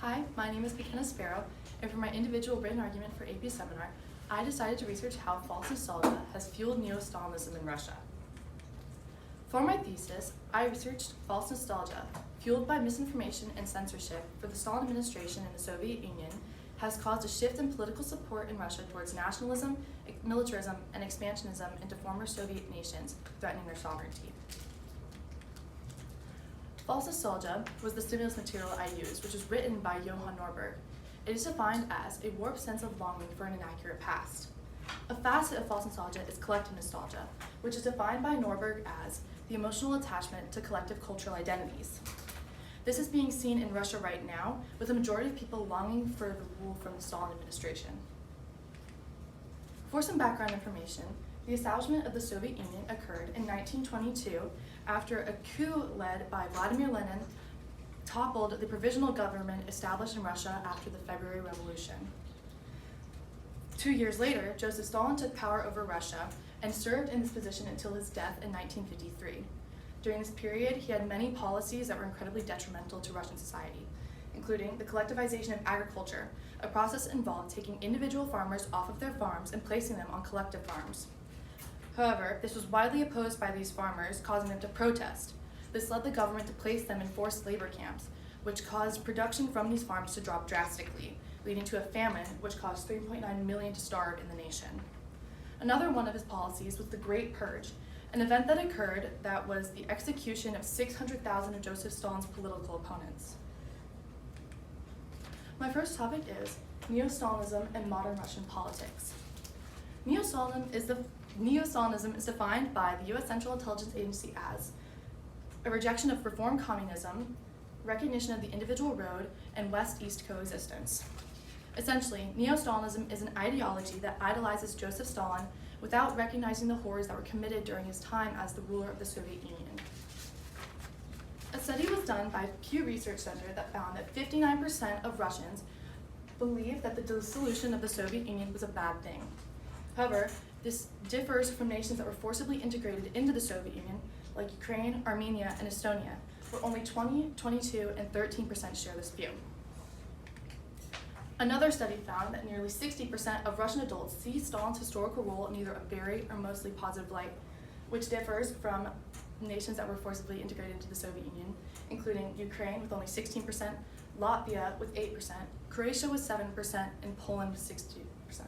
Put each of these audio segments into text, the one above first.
Hi, my name is Sparrow, and for my individual written argument for AP seminar, I decided to research how false nostalgia has fueled neo-Stalinism in Russia. For my thesis, I researched false nostalgia, fueled by misinformation and censorship for the Stalin administration in the Soviet Union, has caused a shift in political support in Russia towards nationalism, militarism, and expansionism into former Soviet nations, threatening their sovereignty. False nostalgia was the stimulus material I used, which was written by Johann Norberg. It is defined as a warped sense of longing for an inaccurate past. A facet of false nostalgia is collective nostalgia, which is defined by Norberg as the emotional attachment to collective cultural identities. This is being seen in Russia right now, with a majority of people longing for the rule from the Stalin administration. For some background information, the establishment of the Soviet Union occurred in 1922 after a coup led by Vladimir Lenin toppled the provisional government established in Russia after the February Revolution. 2 years later, Joseph Stalin took power over Russia and served in this position until his death in 1953. During this period, he had many policies that were incredibly detrimental to Russian society, including the collectivization of agriculture, a process involved taking individual farmers off of their farms and placing them on collective farms. However, this was widely opposed by these farmers, causing them to protest. This led the government to place them in forced labor camps, which caused production from these farms to drop drastically, leading to a famine which caused 3.9 million to starve in the nation. Another one of his policies was the Great Purge, an event that occurred that was the execution of 600,000 of Joseph Stalin's political opponents. My first topic is Neo-Stalinism and modern Russian politics. Neo-Stalinism is defined by the U.S. Central Intelligence Agency as a rejection of reform communism, recognition of the individual road, and West-East coexistence. Essentially, Neo-Stalinism is an ideology that idolizes Joseph Stalin without recognizing the horrors that were committed during his time as the ruler of the Soviet Union. A study was done by Pew Research Center that found that 59% of Russians believed that the dissolution of the Soviet Union was a bad thing. However, this differs from nations that were forcibly integrated into the Soviet Union, like Ukraine, Armenia, and Estonia, where only 20, 22, and 13% share this view. Another study found that nearly 60% of Russian adults see Stalin's historical role in either a very or mostly positive light, which differs from nations that were forcibly integrated into the Soviet Union, including Ukraine with only 16%, Latvia with 8%, Croatia with 7%, and Poland with 60%.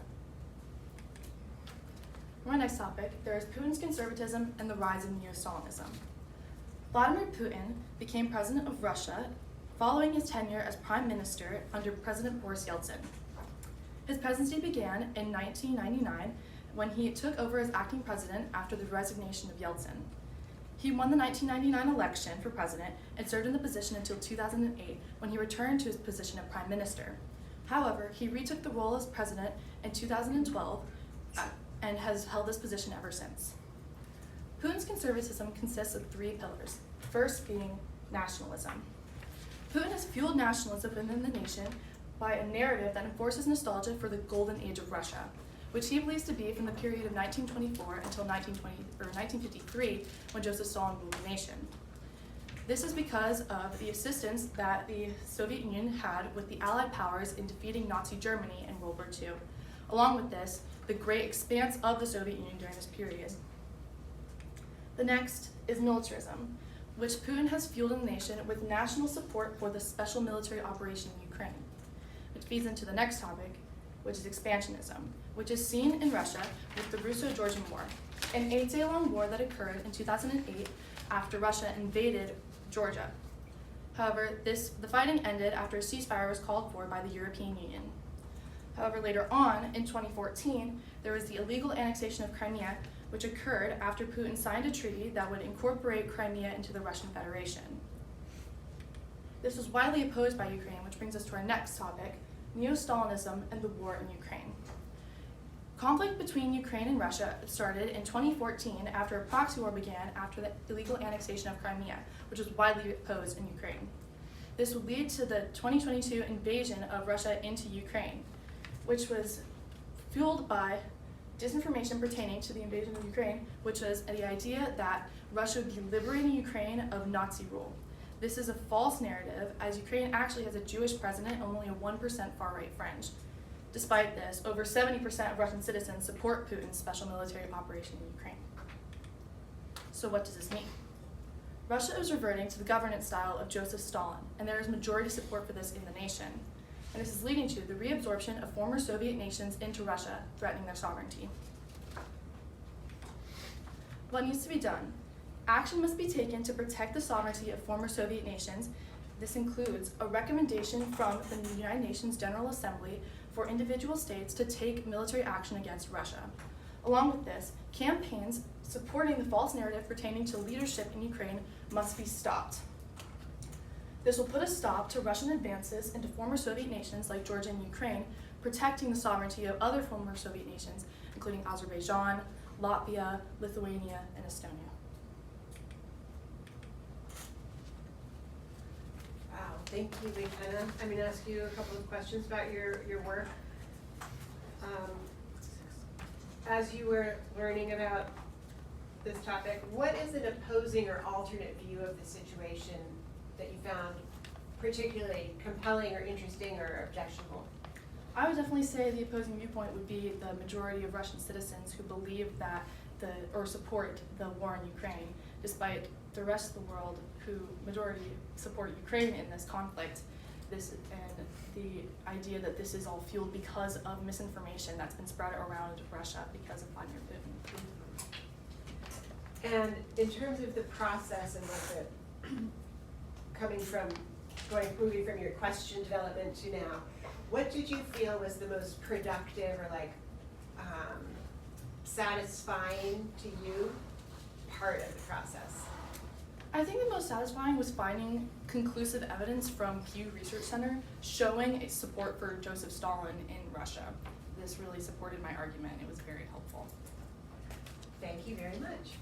For my next topic, there is Putin's conservatism and the rise of Neo-Stalinism. Vladimir Putin became president of Russia following his tenure as prime minister under President Boris Yeltsin. His presidency began in 1999 when he took over as acting president after the resignation of Yeltsin. He won the 1999 election for president and served in the position until 2008 when he returned to his position of prime minister. However, he retook the role as president in 2012 and has held this position ever since. Putin's conservatism consists of three pillars, first being nationalism. Putin has fueled nationalism within the nation by a narrative that enforces nostalgia for the golden age of Russia, which he believes to be from the period of 1924 until 1953, when Joseph Stalin ruled the nation. This is because of the assistance that the Soviet Union had with the Allied powers in defeating Nazi Germany in World War II. Along with this, the great expanse of the Soviet Union during this period. The next is militarism, which Putin has fueled in the nation with national support for the special military operation in Ukraine, which feeds into the next topic, which is expansionism, which is seen in Russia with the Russo-Georgian War, an 8-day-long war that occurred in 2008 after Russia invaded Georgia. However, the fighting ended after a ceasefire was called for by the European Union. However, later on, in 2014, there was the illegal annexation of Crimea, which occurred after Putin signed a treaty that would incorporate Crimea into the Russian Federation. This was widely opposed by Ukraine, which brings us to our next topic, Neo-Stalinism and the war in Ukraine. Conflict between Ukraine and Russia started in 2014 after a proxy war began after the illegal annexation of Crimea, which was widely opposed in Ukraine. This would lead to the 2022 invasion of Russia into Ukraine, which was fueled by disinformation pertaining to the invasion of Ukraine, which was the idea that Russia would be liberating Ukraine of Nazi rule. This is a false narrative, as Ukraine actually has a Jewish president and only a 1% far-right fringe. Despite this, over 70% of Russian citizens support Putin's special military operation in Ukraine. So what does this mean? Russia is reverting to the governance style of Joseph Stalin, and there is majority support for this in the nation. And this is leading to the reabsorption of former Soviet nations into Russia, threatening their sovereignty. What needs to be done? Action must be taken to protect the sovereignty of former Soviet nations. This includes a recommendation from the United Nations General Assembly for individual states to take military action against Russia. Along with this, campaigns supporting the false narrative pertaining to leadership in Ukraine must be stopped. This will put a stop to Russian advances into former Soviet nations like Georgia and Ukraine, protecting the sovereignty of other former Soviet nations, including Azerbaijan, Latvia, Lithuania, and Estonia. Wow, thank you, McKenna. I'm going to ask you a couple of questions about your work. As you were learning about this topic, what is an opposing or alternate view of the situation that you found particularly compelling or interesting or objectionable? I would definitely say the opposing viewpoint would be the majority of Russian citizens who believe that or support the war in Ukraine, despite the rest of the world who majority support Ukraine in this conflict. And the idea that this is all fueled because of misinformation that's been spread around Russia because of Vladimir Putin. And in terms of the process and moving from your question development to now, what did you feel was the most productive or satisfying to you part of the process? I think the most satisfying was finding conclusive evidence from Pew Research Center showing a support for Joseph Stalin in Russia. This really supported my argument. It was very helpful. Thank you very much.